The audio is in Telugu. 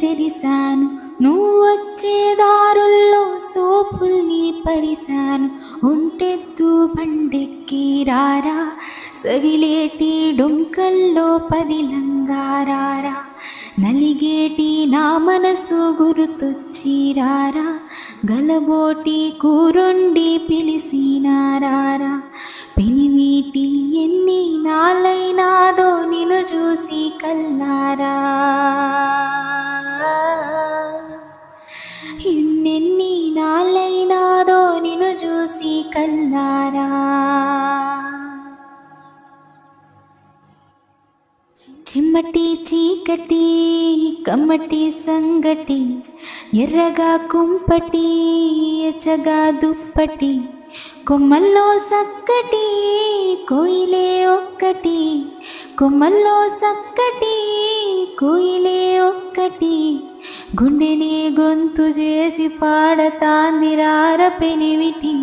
తెరిశాను, నువ్వు వచ్చే దారుల్లో సోపుల్ని పరిశాను. ఒంటెత్తు బండెక్కి రారా, సగిలేటి డొంకల్లో పదిలంగారారా. నలిగేటి నా మనసు గుర్తొచ్చి రారా, గలబోటి కూరొండి పిలిసినారారా. పెనివీటి ఎన్ని నాళ్ళైనాదో నిన్ను చూసి కల్లారా, ఎన్నెన్ని నాళ్ళైనాదో నిన్ను చూసి కల్లారా. చిమ్మటి చీకటి కమ్మటి సంగటి, ఎర్రగా కుంపటి ఎచ్చగా దుప్పటి, కొమ్మల్లో సక్కటి కోయిలే ఒక్కటి, కొమ్మల్లో సక్కటి కోయిలే ఒక్కటి. గుండెని గొంతు చేసి పాడతాంది రార పెనివిటి.